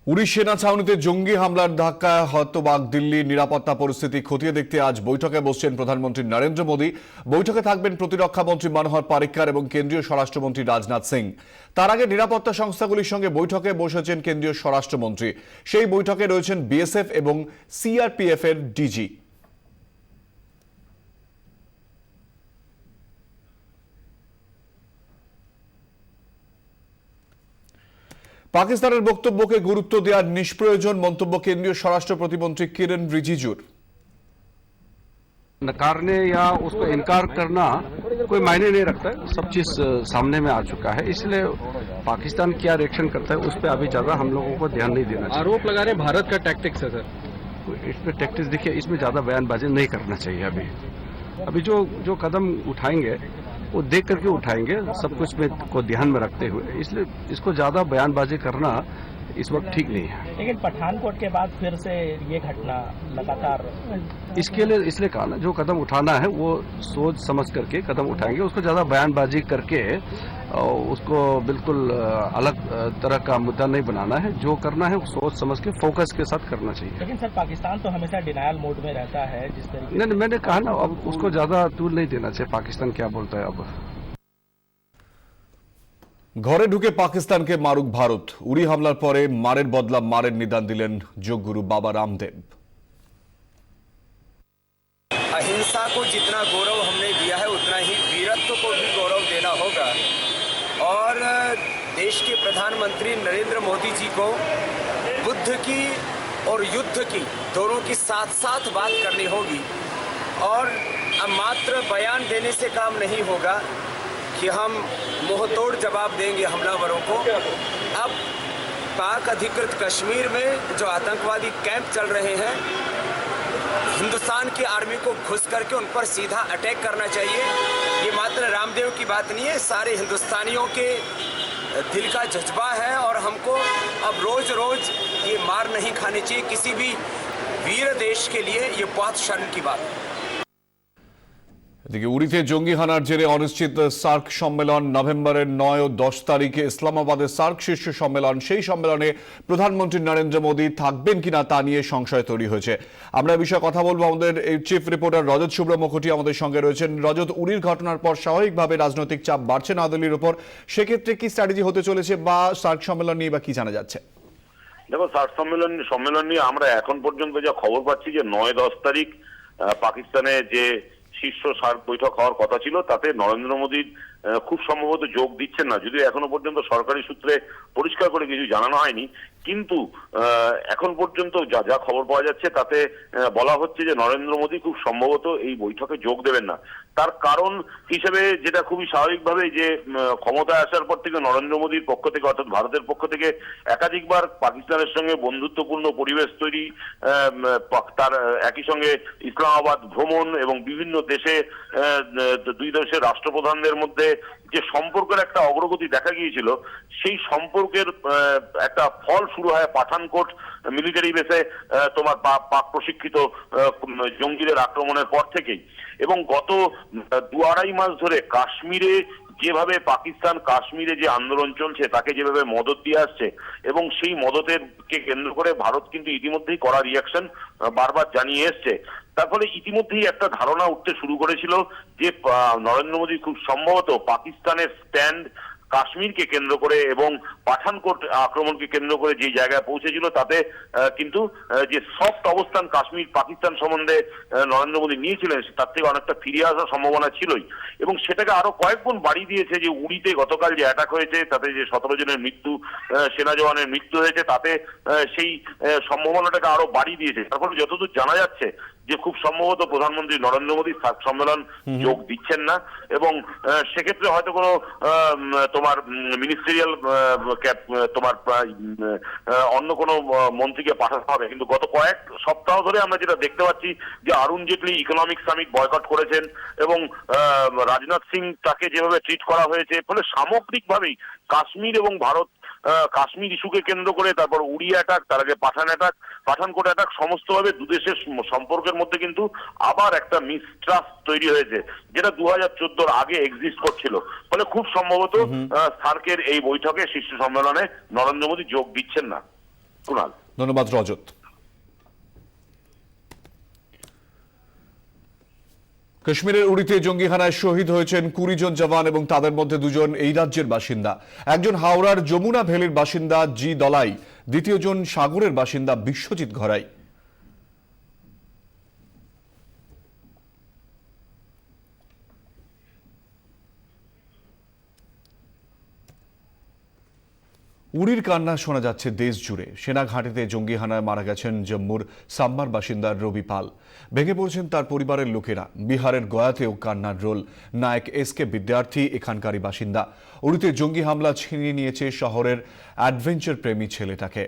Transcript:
উড়ি সেনা ছাউনিতে জঙ্গি হামলার ধাক্কায় হতবাক দিল্লির নিরাপত্তা পরিস্থিতি খতিয়ে দেখতে আজ বৈঠকে বসছেন প্রধানমন্ত্রী নরেন্দ্র মোদী। বৈঠকে থাকবেন প্রতিরক্ষা মন্ত্রী মনোহর পারিক্কর এবং কেন্দ্রীয় স্বরাষ্ট্রমন্ত্রী রাজনাথ সিং। তার আগে নিরাপত্তা সংস্থাগুলির সঙ্গে বৈঠকে বসেছেন কেন্দ্রীয় স্বরাষ্ট্রমন্ত্রী। সেই বৈঠকে রয়েছেন বিএসএফ এবং সিআরপিএফ এর ডিজি। পাকিস্তানের বক্তব্যকে গুরুত্ব দেওয়ার নিষ্প্রয়োজন মন্তব্য কেন্দ্রীয় স্বরাষ্ট্র প্রতিমন্ত্রী কিরেন রিজিজুর। नकारने या उसको इनकार करना कोई मायने नहीं रखता है। सब चीज सामने में आ चुका है, इसलिए पाकिस्तान क्या रिएक्शन करता है उस पर अभी ज्यादा हम लोगों को ध्यान नहीं देना चाहिए। आरोप लगा रहे भारत का टैक्टिक्स है सर। इसमें टैक्टिक्स देखिए, इसमें ज्यादा बयानबाजी नहीं करना चाहिए। अभी जो कदम उठाएंगे वो देख करके उठाएंगे, सब कुछ में को ध्यान में रखते हुए, इसलिए इसको ज्यादा बयानबाजी करना इस वक्त ठीक नहीं है। लेकिन पठानकोट के बाद फिर से ये घटना लगातार, इसके लिए इसलिए कहा ना, जो कदम उठाना है वो सोच समझ करके कदम उठाएंगे। उसको ज्यादा बयानबाजी करके उसको बिल्कुल अलग तरह का मुद्दा नहीं बनाना है। जो करना है वो सोच समझ के फोकस के साथ करना चाहिए। लेकिन सर पाकिस्तान तो हमेशा डिनायल मोड में रहता है जिस तरीके नहीं, मैंने कहा ना, अब उसको ज्यादा तूल नहीं देना चाहिए। पाकिस्तान क्या बोलता है अब। ঘরে ঢুকে পাকিস্তানকে মারুক ভারত, উড়ি হামলার পরে মারের বদলা মারের নিদান দিলেন যোগগুরু বাবা রামদেব। अहिंसा को जितना गौरव हमने दिया है उतना ही वीरत्व को भी गौरव देना होगा। और देश के प्रधानमंत्री नरेंद्र मोदी जी को बुद्ध की और युद्ध की दोनों की साथ साथ बात करनी होगी। और अब मात्र बयान देने से काम नहीं होगा कि हम मुंहतोड़ जवाब देंगे हमलावरों को। अब पाक अधिकृत कश्मीर में जो आतंकवादी कैंप चल रहे हैं, हिंदुस्तान की आर्मी को घुस करके उन पर सीधा अटैक करना चाहिए। ये मात्र रामदेव की बात नहीं है, सारे हिंदुस्तानियों के दिल का जज्बा है। और हमको अब रोज रोज ये मार नहीं खानी चाहिए किसी भी वीर देश के लिए। ये बहुत शर्म की बात है। এদিকে উড়িতে জঙ্গি হানার জেরে অনিশ্চিত সার্ক সম্মেলন নভেম্বরের 9 ও 10 তারিখে ইসলামাবাদে সার্ক শীর্ষ সম্মেলন। সেই সম্মেলনে প্রধানমন্ত্রী নরেন্দ্র মোদী থাকবেন কিনা তা নিয়ে সংশয় তৈরি হয়েছে। আমরা এই বিষয়ে কথা বলবো। আমাদের এই চিফ রিপোর্টার রজত শুভ্র মুখোটি আমাদের সঙ্গে রয়েছেন। রজত, উড়ির ঘটনার পর স্বাভাবিকভাবে রাজনৈতিক চাপ বাড়ছে নয়াদিল্লির উপর, সেক্ষেত্রে কি স্ট্র্যাটেজি হতে চলেছে বা সার্ক সম্মেলন নিয়ে বা কি জানা যাচ্ছে? দেখো, সার্ক সম্মেলন নিয়ে আমরা এখন পর্যন্ত যা খবর পাচ্ছি যে 9-10 তারিখ পাকিস্তানে যে শীর্ষ সার্ক বৈঠক হওয়ার কথা ছিল তাতে নরেন্দ্র মোদী খুব সম্ভবত যোগ দিচ্ছেন না, যদিও এখনো পর্যন্ত সরকারি সূত্রে পরিষ্কার করে কিছু জানানো হয়নি। কিন্তু এখন পর্যন্ত যা যা খবর পাওয়া যাচ্ছে তাতে বলা হচ্ছে যে নরেন্দ্র মোদী খুব সম্ভবত এই বৈঠকে যোগ দেবেন না। তার কারণ হিসেবে যেটা খুবই স্বাভাবিকভাবে যে ক্ষমতায় আসার পর থেকে নরেন্দ্র মোদীর পক্ষ থেকে অর্থাৎ ভারতের পক্ষ থেকে একাধিকবার পাকিস্তানের সঙ্গে বন্ধুত্বপূর্ণ পরিবেশ তৈরি, তার একই সঙ্গে ইসলামাবাদ ভ্রমণ এবং বিভিন্ন দেশে দুই দেশের রাষ্ট্রপ্রধানদের মধ্যে যে সম্পর্কের একটা অগ্রগতি দেখা গিয়েছিল, সেই সম্পর্কের একটা ফল শুরু হয় পাঠানকোট মিলিটারি বেসে তোমার পাক প্রশিক্ষিত জঙ্গিদের আক্রমণের পর থেকেই। এবং গত 2-2.5 মাস ধরে কাশ্মীরে যেভাবে পাকিস্তান কাশ্মীরে যে আন্দোলন চলছে তাকে যেভাবে মদত দিয়ে আসছে এবং সেই মদতের কে কেন্দ্র করে ভারত কিন্তু ইতিমধ্যেই কড়া রিয়াকশন বারবার জানিয়ে এসছে। তার ফলে ইতিমধ্যেই একটা ধারণা উঠতে শুরু করেছিল যে নরেন্দ্র মোদী খুব সম্ভবত পাকিস্তানের স্ট্যান্ড কাশ্মীরকে কেন্দ্র করে এবং পাঠানকোট আক্রমণকে কেন্দ্র করে যে জায়গায় পৌঁছেছিল তাতে কিন্তু যে সফট অবস্থান কাশ্মীর পাকিস্তান সম্বন্ধে নরেন্দ্র মোদী নিয়েছিলেন তার থেকে অনেকটা ফিরে আসার সম্ভাবনা ছিলই। এবং সেটাকে আরো কয়েক গুণ বাড়িয়ে দিয়েছে যে উড়িতে গতকাল যে অ্যাটাক হয়েছে তাতে যে 17 জনের মৃত্যু, সেনা জওয়ানের মৃত্যু হয়েছে, তাতে সেই সম্ভাবনাটাকে আরো বাড়িয়ে দিয়েছে। তারপরে যতদূর জানা যাচ্ছে যে খুব সম্ভবত প্রধানমন্ত্রী নরেন্দ্র মোদী সার্ক সম্মেলন যোগ দিচ্ছেন না এবং সেক্ষেত্রে হয়তো কোনো তোমার মিনিস্ট্রিয়াল তোমার অন্য কোনো মন্ত্রীকে পাঠাতে হবে। কিন্তু গত কয়েক সপ্তাহ ধরে আমরা যেটা দেখতে পাচ্ছি যে Arun Jaitley economic summit boycott করেছেন এবং রাজনাথ সিং তাকে যেভাবে ট্রিট করা হয়েছে, ফলে সামগ্রিকভাবেই কাশ্মীর এবং ভারত কাশ্মীর ইস্যুকে কেন্দ্র করে তারপর উড়ি অ্যাটাক, তার আগে পাঠানকোট অ্যাটাক, সমস্তভাবে দুদেশের সম্পর্কের মধ্যে কিন্তু আবার একটা মিসট্রাস্ট তৈরি হয়েছে যেটা 2014 আগে এক্সিস্ট করছিল। ফলে খুব সম্ভবত সার্কের এই বৈঠকে শীর্ষ সম্মেলনে নরেন্দ্র মোদী যোগ দিচ্ছেন না। কুণাল। ধন্যবাদ রজত। কাশ্মীরের উড়িতে জঙ্গি হানায় শহীদ হয়েছেন 20 জন জওয়ান এবং তাদের মধ্যে 2 জন এই রাজ্যের বাসিন্দা। একজন হাওড়ার যমুনা ভ্যালির বাসিন্দা জি দলাই, দ্বিতীয় জন সাগরের বাসিন্দা বিশ্বজিৎ ঘরাই। উড়ির কান্না শোনা যাচ্ছে দেশ জুড়ে। সেনা ঘাঁটিতে জঙ্গি হানায় মারা গেছেন জম্মুর সাম্বার বাসিন্দা রবি পাল। ভেঙে পড়ছেন তার পরিবারের লোকেরা। বিহারের গয়াতেও কান্নার রোল। নায়ক এসকে বিদ্যার্থী এখানকারই বাসিন্দা। উড়িতে জঙ্গি হামলা ছিনিয়ে নিয়েছে শহরের অ্যাডভেঞ্চার প্রেমী ছেলেটাকে।